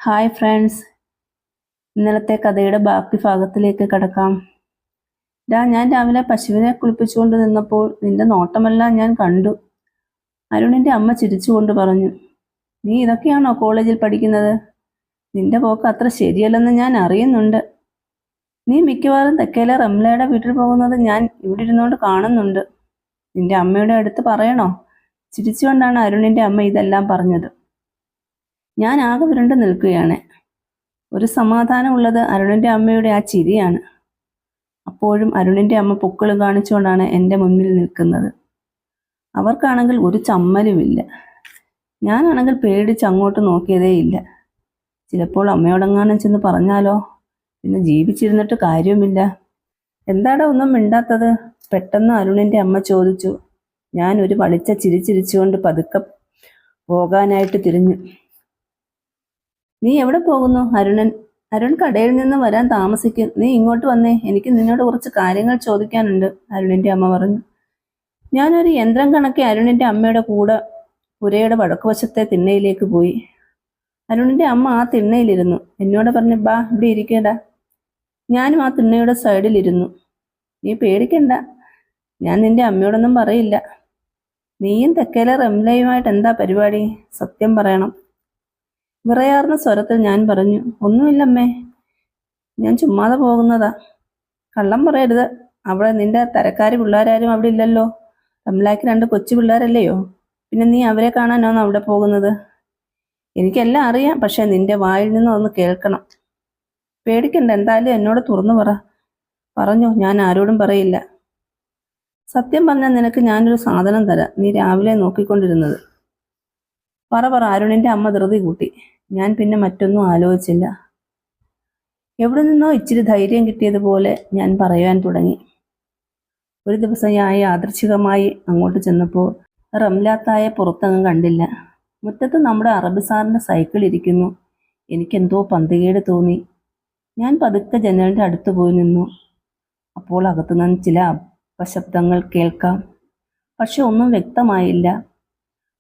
Hi friends, ഇന്നലത്തെ കഥയുടെ ബാക്കി ഭാഗത്തിലേക്ക് കടക്കാം. ഞാൻ രാവിലെ പശുവിനെ കുളിപ്പിച്ചുകൊണ്ട് നിന്നപ്പോൾ നിന്റെ നോട്ടമെല്ലാം ഞാൻ കണ്ടു. അരുണിന്റെ അമ്മ ചിരിച്ചുകൊണ്ട് പറഞ്ഞു. നീ ഇതൊക്കെയാണോ കോളേജിൽ പഠിക്കുന്നത്? നിന്റെ പോക്ക് അത്ര ശരിയല്ലെന്ന് ഞാൻ അറിയുന്നുണ്ട്. നീ മിക്കവാറും തെക്കേലെ റംലയുടെ വീട്ടിൽ പോകുന്നത് ഞാൻ ഇവിടെ ഇരുന്നുകൊണ്ട് കാണുന്നുണ്ട്. നിന്റെ അമ്മയുടെ അടുത്ത് പറയണോ? ചിരിച്ചുകൊണ്ടാണ് അരുണിന്റെ അമ്മ ഇതെല്ലാം പറഞ്ഞത്. ഞാൻ ആകെ വിരണ്ടു നിൽക്കുകയാണ്. ഒരു സമാധാനമുള്ളത് അരുണിന്റെ അമ്മയുടെ ആ ചിരിയാണ്. അപ്പോഴും അരുണിന്റെ അമ്മ പൊക്കിള് കാണിച്ചുകൊണ്ടാണ് എൻ്റെ മുന്നിൽ നിൽക്കുന്നത്. അവർക്കാണെങ്കിൽ ഒരു ചമ്മലുമില്ല. ഞാനാണെങ്കിൽ പേടിച്ച് അങ്ങോട്ട് നോക്കിയതേയില്ല. ചിലപ്പോൾ അമ്മയോടെങ്ങാനും ചെന്ന് പറഞ്ഞാലോ? പിന്നെ ജീവിച്ചിരുന്നിട്ട് കാര്യവുമില്ല. എന്താടാ ഒന്നും മിണ്ടാത്തത്? പെട്ടെന്ന് അരുണിന്റെ അമ്മ ചോദിച്ചു. ഞാൻ ഒരു വളിച്ച ചിരിച്ചിരിച്ചുകൊണ്ട് പതുക്കെ പോകാനായിട്ട് തിരിഞ്ഞു. നീ എവിടെ പോകുന്നു? അരുൺ കടയിൽ നിന്ന് വരാൻ താമസിക്കും. നീ ഇങ്ങോട്ട് വന്നേ, എനിക്ക് നിന്നോട് കുറച്ച് കാര്യങ്ങൾ ചോദിക്കാനുണ്ട്, അരുണിന്റെ അമ്മ പറഞ്ഞു. ഞാനൊരു യന്ത്രം കണക്കെ അരുണിന്റെ അമ്മയുടെ കൂടെ പുരയുടെ വടക്കുവശത്തെ തിണ്ണയിലേക്ക് പോയി. അരുണിന്റെ അമ്മ ആ തിണ്ണയിലിരുന്നു. എന്നോട് പറഞ്ഞു, ബാ ഇവിടെ ഇരിക്കേടാ. ഞാനും ആ തിണ്ണയുടെ സൈഡിലിരുന്നു. നീ പേടിക്കണ്ട, ഞാൻ നിന്റെ അമ്മയോടൊന്നും പറയില്ല. നീയും തെക്കേലെ റംലയുമായിട്ട് എന്താ പരിപാടി? സത്യം പറയണം. വിറയാർന്ന സ്വരത്തിൽ ഞാൻ പറഞ്ഞു. ഒന്നുമില്ലമ്മേ, ഞാൻ ചുമ്മാതെ പോകുന്നതാ. കള്ളം പറയരുത്. അവിടെ നിന്റെ തരക്കാരി പിള്ളേരാരും അവിടെ ഇല്ലല്ലോ. റംലാക്ക് 2 കൊച്ചു പിള്ളേരല്ലയോ? പിന്നെ നീ അവരെ കാണാനാണോ അവിടെ പോകുന്നത്? എനിക്കെല്ലാം അറിയാം, പക്ഷെ നിന്റെ വായിൽ നിന്ന് ഒന്ന് കേൾക്കണം. പേടിക്കണ്ട, എന്തായാലും എന്നോട് തുറന്നു പറഞ്ഞു. ഞാൻ ആരോടും പറയില്ല. സത്യം പറഞ്ഞാൽ നിനക്ക് ഞാനൊരു സാധനം തരാം. നീ രാവിലെ നോക്കിക്കൊണ്ടിരുന്നത്. പറ അരുണിന്റെ അമ്മ ധൃതി കൂട്ടി. ഞാൻ പിന്നെ മറ്റൊന്നും ആലോചിച്ചില്ല. എവിടെ നിന്നോ ഇച്ചിരി ധൈര്യം കിട്ടിയതുപോലെ ഞാൻ പറയാൻ തുടങ്ങി. ഒരു ദിവസം ഞാൻ യാദൃച്ഛികമായി അങ്ങോട്ട് ചെന്നപ്പോൾ റംലാത്തായെ പുറത്തങ്ങും കണ്ടില്ല. മുറ്റത്ത് നമ്മുടെ അറബി സാറിന്റെ സൈക്കിൾ ഇരിക്കുന്നു. എനിക്കെന്തോ പന്തികേട് തോന്നി. ഞാൻ പതുക്കെ ജനലിന്റെ അടുത്ത് പോയി നിന്നു. അപ്പോൾ അകത്തുനിന്ന് ചില അപശബ്ദങ്ങൾ കേൾക്കാം, പക്ഷെ ഒന്നും വ്യക്തമായില്ല.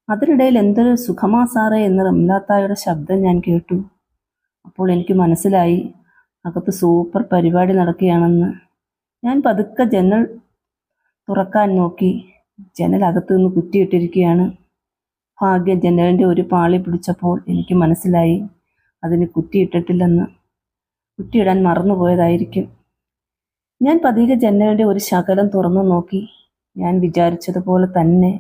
അതിനിടയിൽ എന്തൊരു സുഖമാ സാറേ എന്ന് റംലാത്തായുടെ ശബ്ദം ഞാൻ കേട്ടു. അപ്പോൾ എനിക്ക് മനസ്സിലായി അകത്ത് സൂപ്പർ പരിപാടി നടക്കുകയാണെന്ന്. ഞാൻ പതുക്കെ ജനൽ തുറക്കാൻ നോക്കി. ജനൽ അകത്തു നിന്ന് കുറ്റിയിട്ടിരിക്കുകയാണ്. ഭാഗ്യം ജനലിൻ്റെ ഒരു പാളി പിടിച്ചപ്പോൾ എനിക്ക് മനസ്സിലായി അതിന് കുറ്റിയിട്ടിട്ടില്ലെന്ന്. കുറ്റിയിടാൻ മറന്നുപോയതായിരിക്കും. ഞാൻ പതിയെ ജനലിൻ്റെ ഒരു ശകലം തുറന്നു നോക്കി. ഞാൻ വിചാരിച്ചതുപോലെ തന്നെ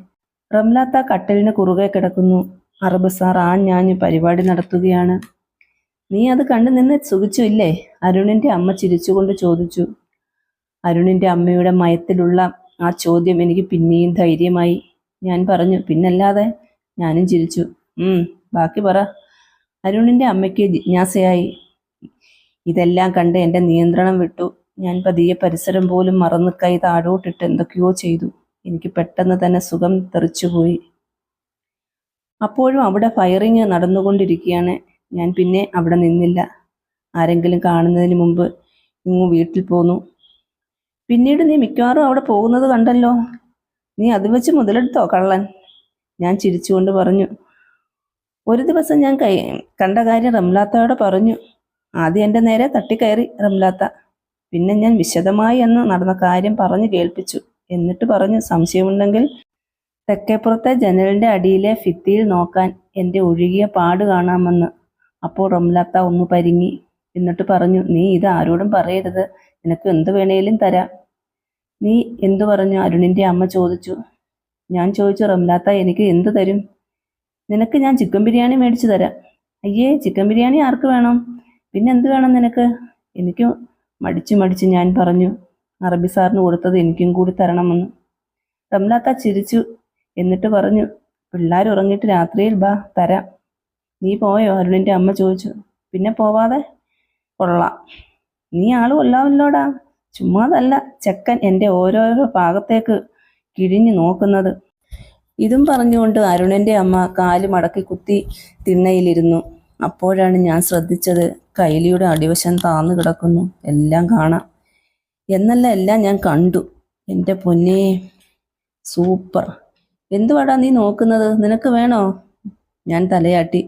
റംലാത്ത കട്ടലിന് കുറുകെ കിടക്കുന്നു. അറബ് സാർ ഞാഞ്ഞു പരിപാടി നടത്തുകയാണ്. നീ അത് കണ്ടു നിന്ന് സുഖിച്ചു ഇല്ലേ? അരുണിന്റെ അമ്മ ചിരിച്ചുകൊണ്ട് ചോദിച്ചു. അരുണിന്റെ അമ്മയുടെ മയത്തിലുള്ള ആ ചോദ്യം എനിക്ക് പിന്നെയും ധൈര്യമായി. ഞാൻ പറഞ്ഞു, പിന്നല്ലാതെ. ഞാനും ചിരിച്ചു. ബാക്കി പറ. അരുണിന്റെ അമ്മയ്ക്ക് ജിജ്ഞാസയായി. ഇതെല്ലാം കണ്ട് എൻ്റെ നിയന്ത്രണം വിട്ടു. ഞാൻ പതിയെ പരിസരം പോലും മറന്ന് കൈ താഴോട്ടിട്ട് എന്തൊക്കെയോ ചെയ്തു. എനിക്ക് പെട്ടെന്ന് തന്നെ സുഖം തെറിച്ചുപോയി. അപ്പോഴും അവിടെ ഫയറിങ് നടന്നുകൊണ്ടിരിക്കുകയാണ്. ഞാൻ പിന്നെ അവിടെ നിന്നില്ല. ആരെങ്കിലും കാണുന്നതിന് മുമ്പ് ഇങ്ങ് വീട്ടിൽ പോന്നു. പിന്നീട് നീ മിക്കവാറും അവിടെ പോകുന്നത് കണ്ടല്ലോ. നീ അത് വെച്ച് മുതലെടുത്തോ കള്ളൻ? ഞാൻ ചിരിച്ചുകൊണ്ട് പറഞ്ഞു. ഒരു ദിവസം ഞാൻ കണ്ട കാര്യം റംലാത്തയോട് പറഞ്ഞു. ആദ്യം എൻ്റെ നേരെ തട്ടിക്കയറി റംലാത്ത. പിന്നെ ഞാൻ വിശദമായി അന്ന് നടന്ന കാര്യം പറഞ്ഞു കേൾപ്പിച്ചു. എന്നിട്ട് പറഞ്ഞു, സംശയമുണ്ടെങ്കിൽ തെക്കേപ്പുറത്തെ ജനലിന്റെ അടിയിലെ ഭിത്തിയിൽ നോക്കാൻ, എൻ്റെ ഒഴുകിയ പാട് കാണാമെന്ന്. അപ്പോൾ റംലാത്ത ഒന്ന് പരിങ്ങി. എന്നിട്ട് പറഞ്ഞു, നീ ഇത് ആരോടും പറയരുത്, നിനക്ക് എന്ത് വേണേലും തരാം. നീ എന്തു പറഞ്ഞു? അരുണിന്റെ അമ്മ ചോദിച്ചു. ഞാൻ ചോദിച്ചു, റംലാത്ത എനിക്ക് എന്ത് തരും? നിനക്ക് ഞാൻ ചിക്കൻ ബിരിയാണി മേടിച്ചു തരാം. അയ്യേ, ചിക്കൻ ബിരിയാണി ആർക്ക് വേണം? പിന്നെ എന്ത് വേണം നിനക്ക്? എനിക്ക് മടിച്ചു ഞാൻ പറഞ്ഞു, അറബി സാറിന് കൊടുത്തത് എനിക്കും കൂടി തരണമെന്ന്. റംലാത്ത ചിരിച്ചു. എന്നിട്ട് പറഞ്ഞു, പിള്ളേർ ഉറങ്ങിയിട്ട് രാത്രിയിൽ ബാ, തരാം. നീ പോയോ? അരുണിന്റെ അമ്മ ചോദിച്ചു. പിന്നെ പോവാതെ? കൊള്ളാം, നീ ആള് കൊള്ളാമല്ലോടാ. ചുമ്മാതല്ല, ചെക്കൻ എൻ്റെ ഓരോരോ ഭാഗത്തേക്ക് കിഴിഞ്ഞു നോക്കുന്നത്. ഇതും പറഞ്ഞുകൊണ്ട് അരുണിന്റെ അമ്മ കാല് മടക്കി കുത്തി തിണ്ണയിലിരുന്നു. അപ്പോഴാണ് ഞാൻ ശ്രദ്ധിച്ചത്, കൈലിയുടെ അടിവശം താന്നു കിടക്കുന്നു. എല്ലാം കാണാം. എന്നല്ല, എല്ലാം ഞാൻ കണ്ടു. എൻ്റെ പൊന്നേ, സൂപ്പർ. എന്തുവാടാ നീ നോക്കുന്നത്? നിനക്ക് വേണോ? ഞാൻ തലയാട്ടി.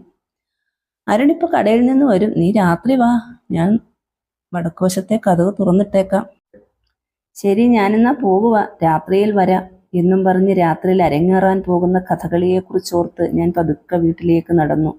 അരുണിപ്പോ കടയിൽ നിന്ന് വരും, നീ രാത്രി വാ, ഞാൻ വടക്കുവശത്തെ കതക് തുറന്നിട്ടേക്കാം. ശരി, ഞാനെന്നാ പോകുക, രാത്രിയിൽ വരാം എന്നും പറഞ്ഞ് രാത്രിയിൽ അരങ്ങേറാൻ പോകുന്ന കഥകളിയെക്കുറിച്ചോർത്ത് ഞാൻ പതുക്കെ വീട്ടിലേക്ക് നടന്നു.